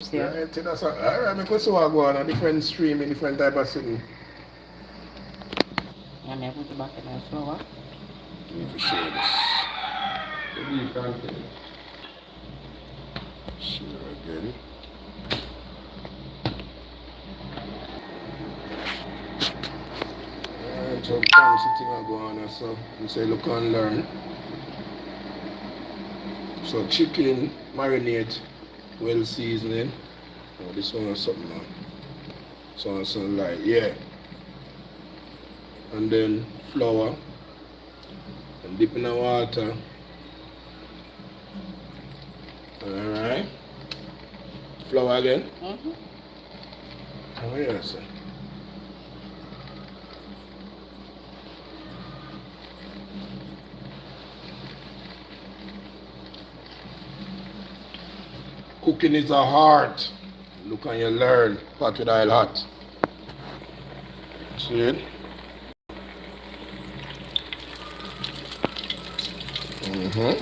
Yeah. Right, that's alright. I could see what go on a different stream in different type of thing. And I put it back in the flour. Let me share this. Share again. Alright, so fancy thing I go on so you say look and learn. So chicken marinate, well seasoning. Oh, this one or something now. So something like yeah. And then flour and dip in the water. Alright. Flour again. Mm-hmm. Oh yes. Cooking is a art. Look and you learn. Pot with oil hot. See it? Mm-hmm.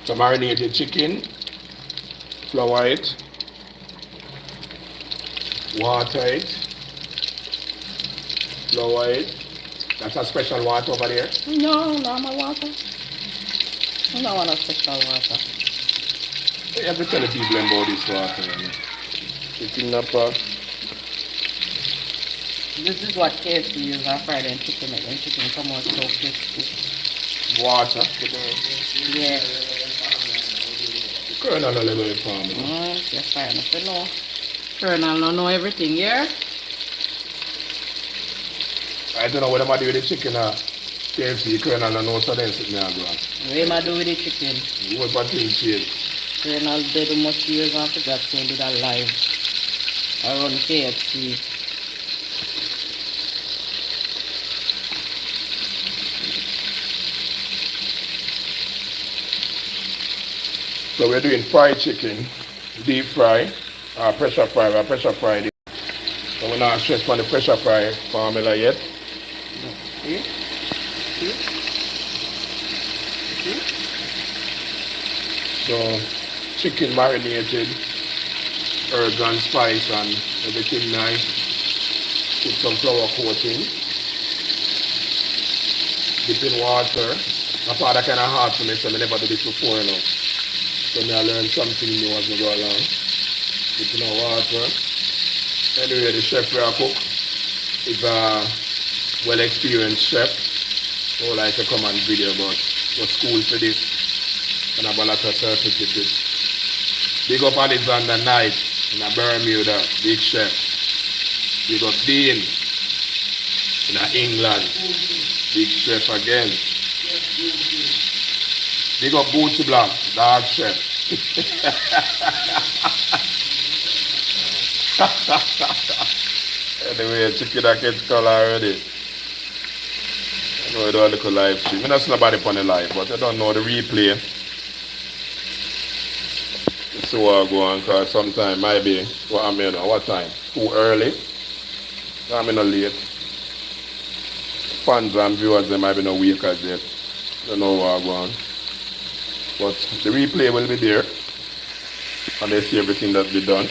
So marinated chicken, flour it, water it, flour it. That's a special water over there. No, normal water. I don't want a special water. You have to tell the people about this water. Chicken napper. This is what KFC use on Friday and chicken and chicken come out so crispy. Water. Yeah. Colonel a level farm. Yes, I understand. No. Colonel don't know everything, yeah? I don't know what I'm do with the chicken or KFC. Colonel don't know so then sit me and go. What am I do with the chicken? What about things change? Colonel did much years after that saying did a live around KFC. So we're doing fried chicken, deep fry, pressure fry, or pressure fried. So we're not stressed on the pressure fry formula yet. See? See? See? So chicken marinated, herbs and spice and everything nice. Put some flour coating. Dip in water. My father kind of hard for me, so I never did it before, you know. So I learned something new as we go along. Dip in the water. Anyway, the chef we are cook is a well-experienced chef. So like to come and video about what school for this and have a lot of certificates. Big up Alexander Knight in a Bermuda, big chef. Big up Dean in England, big chef again. Big up Bootsy Black, dog chef. Anyway, chicken that gets color already. I know I do a little live stream. I don't see nobody on the live, but I don't know the replay. You see what I go on, because sometimes might be, what I mean, what time? Too early. I'm in a late. Fans and viewers, they might be no weak as yet. Don't know what I go on. But the replay will be there. And they see everything that's been done.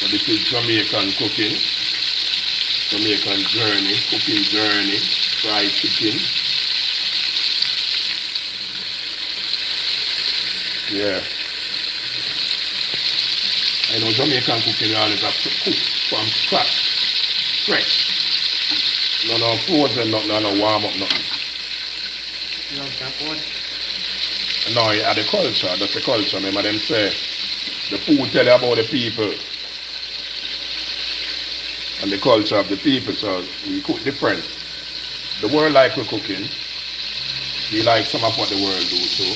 So this is Jamaican cooking. Jamaican journey, cooking journey, fried chicken. Yeah. I know Jamaican cooking, you always have to cook from scratch, fresh. No frozen, nothing, no warm up, nothing. You love that one? No, yeah, the culture, that's the culture. Remember them say, the food tell you about the people. And the culture of the people, so we cook different. The world like we're cooking. We like some of what the world do too.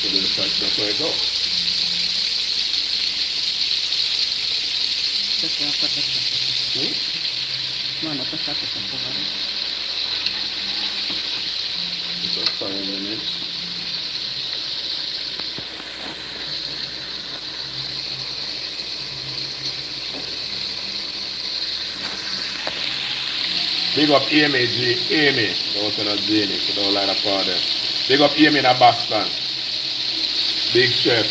So that's where it goes. No, no, pressure cooker. Just 5 minutes. Big up Amy, Amy. Don't say not Jamie, so don't like that part there. Big up Amy in a Boston. Big chef.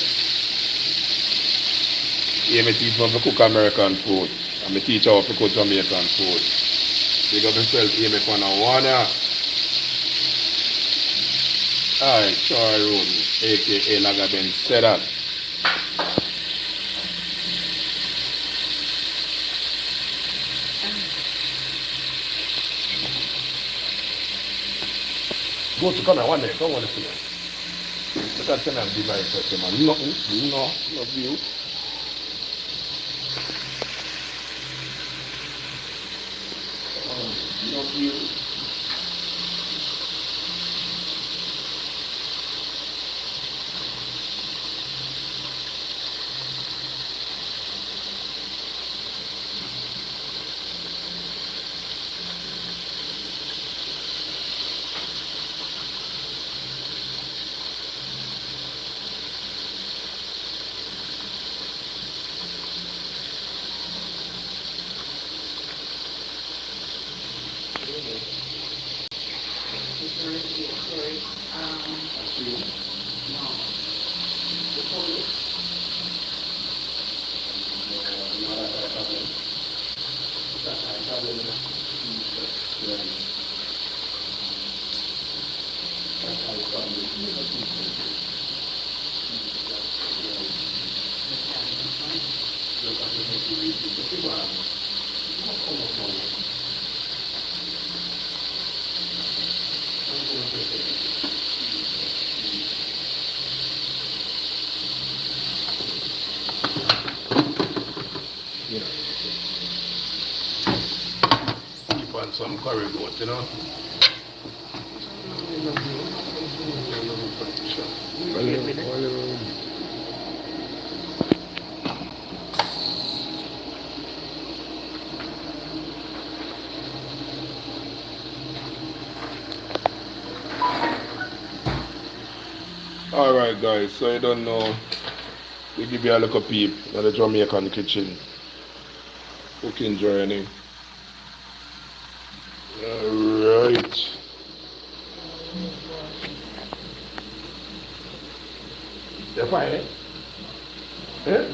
Amy teach me how to cook American food. And me teach her how to cook Jamaican food. Big up yourself, Amy, for now. Alright, Charlie Rhoden, aka Lagaben, said that. Go to come here one day, come on see you. Look at them devices, man. Nothing, no, love you. Love you. Keep on some curry goat, you know. Alright guys, so you don't know, we give you a little peep in the Jamaican kitchen cooking journey. Alright. You're fine, eh? Yeah?